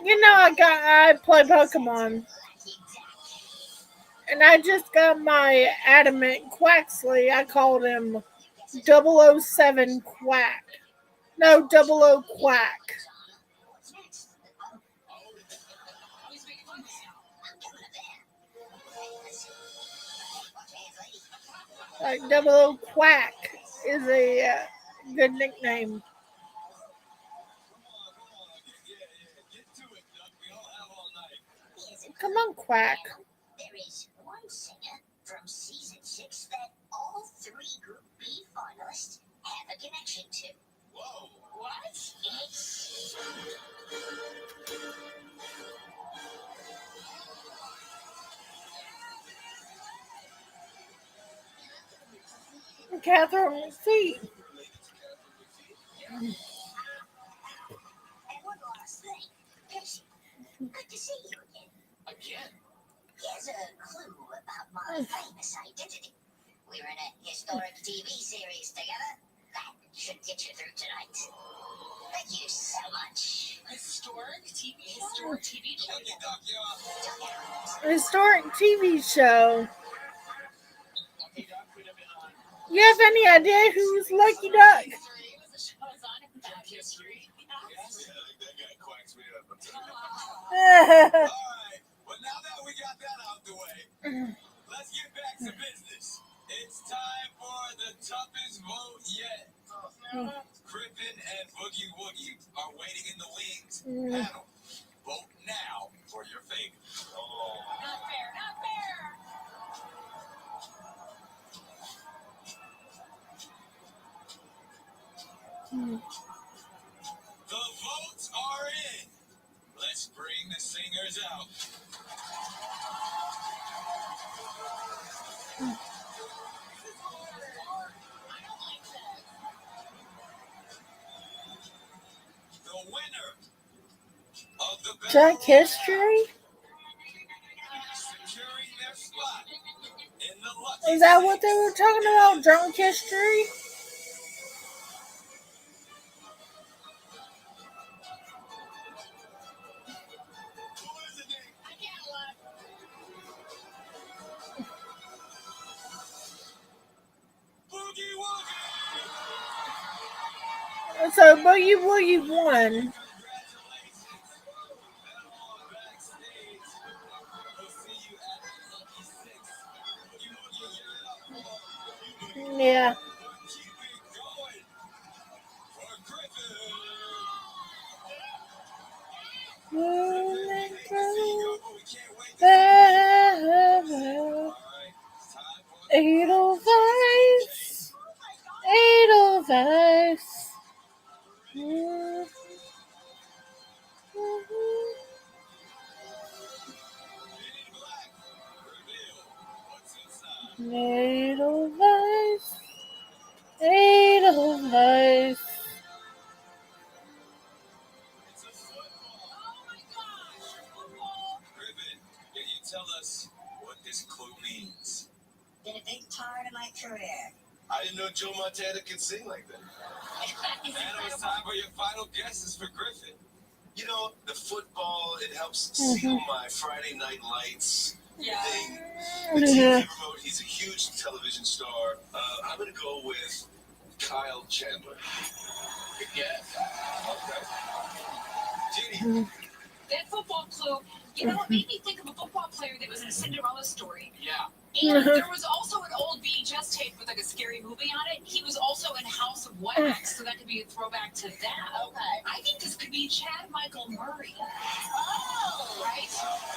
S1: You know I play Pokemon. And I just got my adamant Quaxley. I called him 007 Quack. No, 00 Quack. Like 00 Quack is a good nickname. Come on, Quack.
S5: There is one singer from season 6 that all 3 Group B finalists have a connection to.
S2: Whoa.
S5: What? It's...
S1: Catherine McPhee.
S5: And one last thing. Casey, good to see you again.
S7: Again?
S5: Here's a clue about my famous identity. We're in a historic TV series together. That should get you through tonight. Thank you so much.
S6: Historic TV show.
S1: Historic TV show. You have any idea who's Lucky Duck?
S2: Alright, well now that we got that out the way, let's get back to business. It's time for the toughest vote yet. Griffin and Boogie Woogie are waiting in the wings. Panel, vote now for your favorite.
S6: Not fair, not fair.
S2: The votes are in. Let's bring the singers out. The winner of the
S1: Drunk History?
S2: securing their spot in the lucky
S1: Is that what they were talking about? Drunk History?
S2: Boogie Woogie!
S1: So Boogie Woogie won. Yeah. Edelweiss. Edelweiss. Edelweiss, Edelweiss.
S2: It's a football. Oh my gosh, football. Ribbon, can you tell us what this clue means?
S5: Been a big part of my career.
S2: I didn't know Joe Montana could sing like that. And it was time for your final guesses for Griffin. You know, the football, it helps seal my Friday Night Lights thing. The TV remote, he's a huge television star. I'm going to go with Kyle Chandler. Good guess. Okay. Jeannie.
S4: That football clue, you know, it made me think of a football player that was in a Cinderella story.
S3: Yeah.
S4: And there was also an old VHS tape with like a scary movie on it. He was also in House of Wax, so that could be a throwback to that.
S5: Okay.
S4: I think this could be Chad Michael Murray. Oh, right?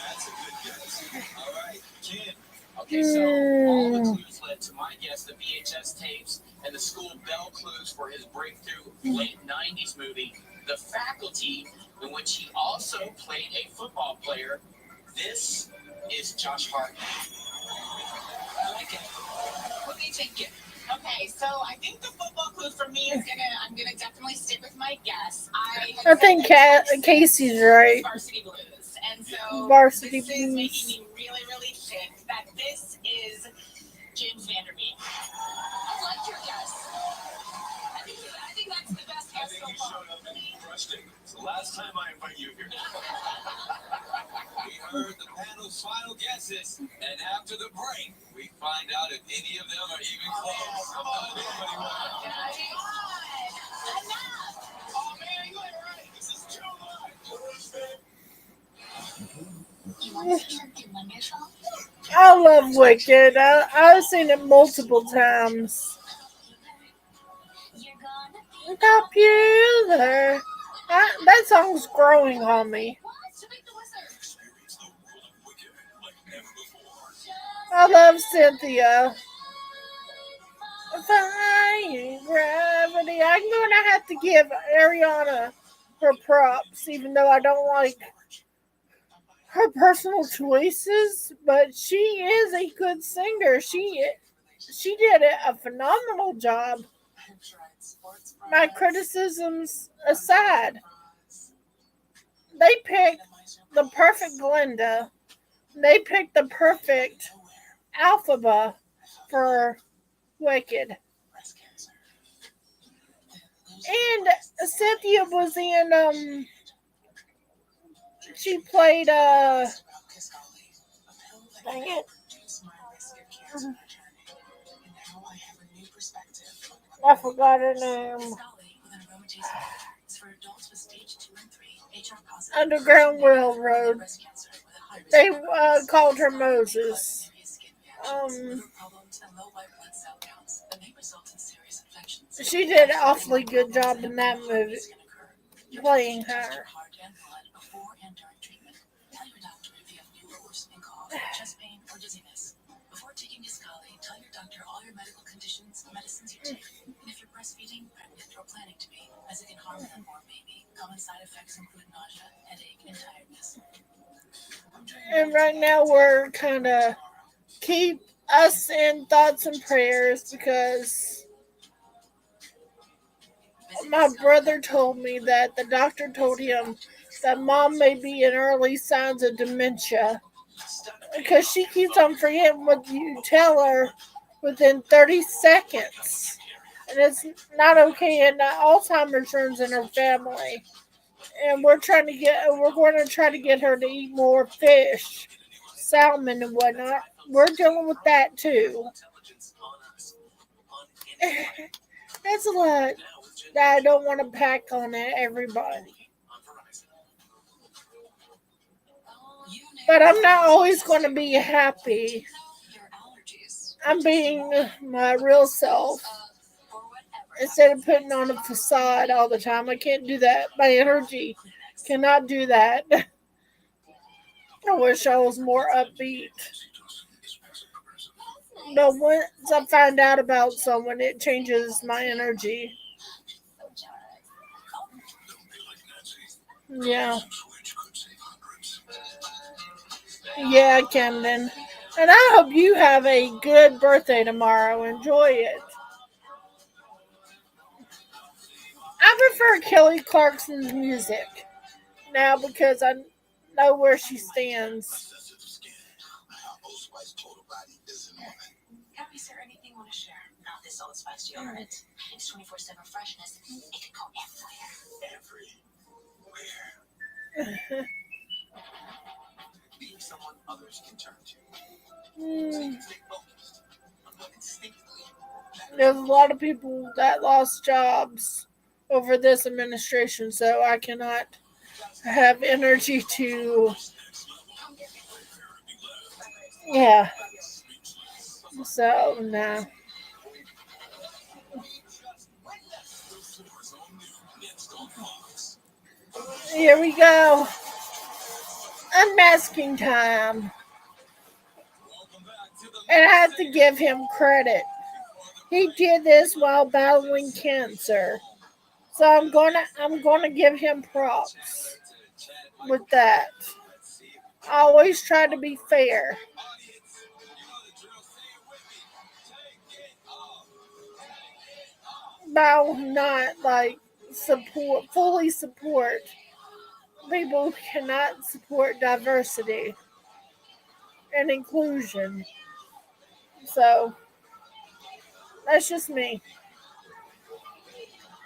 S2: That's a good guess. All right, Ken.
S3: Okay, so all the clues led to my guess, the VHS tapes and the school bell clues for his breakthrough late 90s movie, The Faculty, in which he also played a football player. This is Josh Hart.
S4: I like it. What do you think, Kim?
S6: Okay, so I think the football clue for me is I'm gonna definitely stick with my guess.
S1: I think Casey's right.
S6: Varsity Blues, and so
S1: Varsity
S6: this is
S1: Blues.
S6: making me really, really think that this is James Vanderbeek.
S4: I like your guess. I think that's the best
S2: I
S4: guess
S2: think
S4: so
S2: you
S4: far.
S2: showed up and crushed it. It's the last time I invite you here. We heard the panel's final guesses, and after the break, we find out if any of them are even close.
S6: Come on,
S2: Nobody won.
S6: Enough!
S2: Oh man, you ain't right. This is too much.
S4: You want to see something wonderful?
S1: I love Wicked. I've seen it multiple times.
S4: You're gonna be
S1: Popular. That song's growing on me.
S4: to make the wizard.
S2: Experience the world of Wicked like never before.
S1: I love Cynthia. Defying gravity. I'm gonna have to give Ariana her props, even though I don't like her personal choices. But she is a good singer. She did a phenomenal job. My criticisms aside, they picked the perfect Glinda. They picked the perfect Alphaba for Wicked. And Cynthia was in she played dang it. I forgot her name. Underground Railroad. They called her Moses. She did an awfully good job in that movie, playing her.
S4: Before taking Kisqali, tell your doctor all your medical conditions, medicines you take, and if you're breastfeeding, pregnant, or planning to be, as it can harm an unborn baby. Common side effects include nausea, headache, and tiredness.
S1: And right now we're kind of keep us in thoughts and prayers because my brother told me that the doctor told him that mom may be in early signs of dementia because she keeps on forgetting what you tell her within 30 seconds. And it's not okay, and Alzheimer's runs in her family. And we're going to try to get her to eat more fish, salmon and whatnot. We're dealing with that too. That's a lot that I don't want to pack on everybody. But I'm not always going to be happy. I'm being my real self instead of putting on a facade all the time. I can't do that. My energy cannot do that. I wish I was more upbeat. But once I find out about someone, it changes my energy. Yeah. Yeah, Camden. And I hope you have a good birthday tomorrow. Enjoy it. I prefer Kelly Clarkson's music now because I know where she stands.
S6: Is there anything you want to share? Not this old spice deodorant. It's 24/7 freshness. It can go everywhere. Being someone others can turn to. So you can stay focused on what instinctively
S1: There's a lot of people that lost jobs over this administration, so I cannot have energy to. Yeah. So, no. Here we go. Unmasking time. And I have to give him credit. He did this while battling cancer. So I'm gonna give him props with that. I always try to be fair. But not like fully support people who cannot support diversity and inclusion. So that's just me.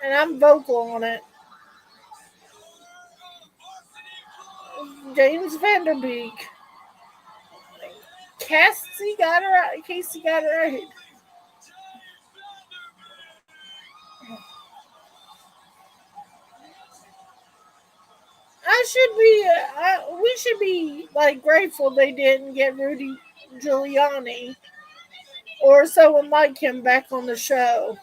S1: And I'm vocal on it. James Vanderbeek. Cassie got it right. Casey got it right. We should be like grateful they didn't get Rudy Giuliani or someone like him back on the show.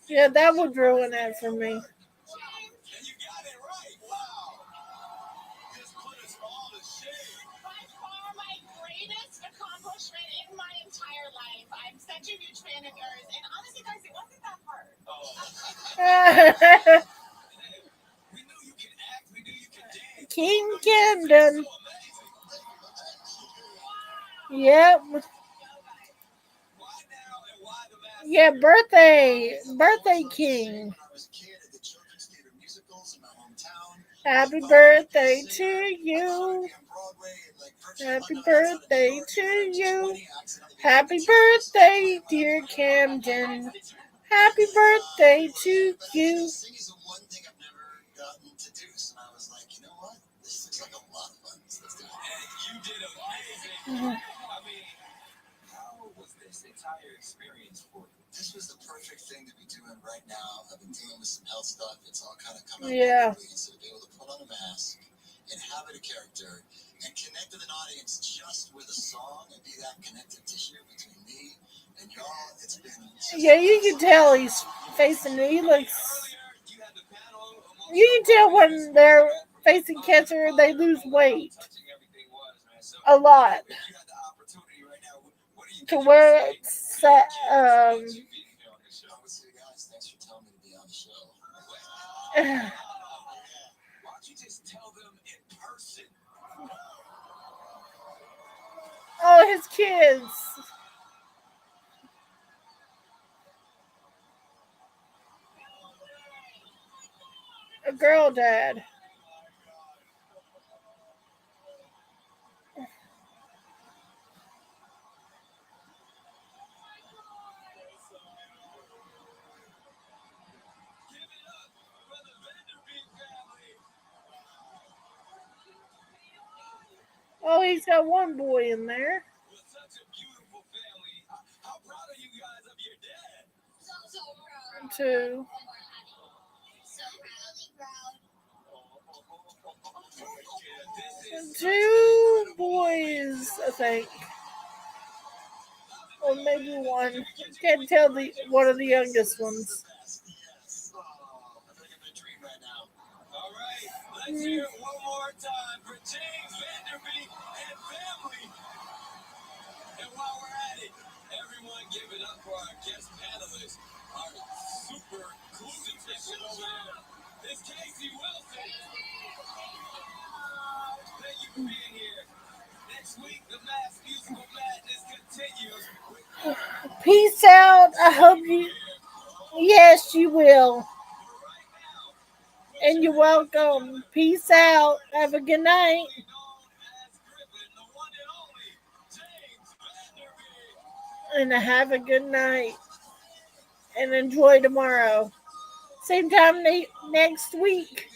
S1: Yeah, that would ruin it for me.
S6: by far my greatest accomplishment in my entire life. I'm such a huge fan of yours. And honestly, guys, it wasn't that hard.
S1: King Camden. Yep. Yeah, birthday king. Happy birthday to you. Happy birthday to you. Happy birthday, dear Camden. Happy birthday to you.
S7: Entire experience for you. This was the perfect thing to be doing right now. I've been dealing with some health stuff. It's all kind of coming up. So to be able to put on a mask, inhabit a character, and connect with an audience just with a song and be that connective tissue between me and y'all, it's been.
S1: Yeah, you can tell he's facing it. He looks. You can tell when they're facing cancer, they lose weight a lot to where it's
S7: Thanks for telling me to be on the show. Why don't you just tell them in person?
S1: oh, his kids. A girl dad. Oh, he's got one boy in there.
S7: Such a beautiful family. How proud are you guys of your dad?
S1: Two. Two boys, I think. Or maybe one. Can't tell the one of the youngest ones.
S7: All right, let's hear it one more time for James Vanderbeek and family. And while we're at it, everyone give it up for our guest panelists, our super clues over there.
S2: It's Casey Wilson. Thank you for being here. Next week, the Mass Musical Madness continues.
S1: Peace out. I hope you. Yes, you will. And you're welcome. Peace out. Have a good night. And have a good night. And enjoy tomorrow. Same time next week.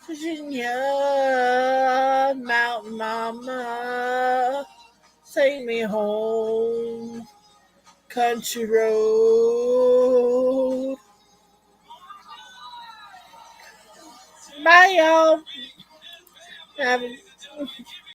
S1: Virginia, Mountain Mama, take me home, country road. Bye, y'all. Have a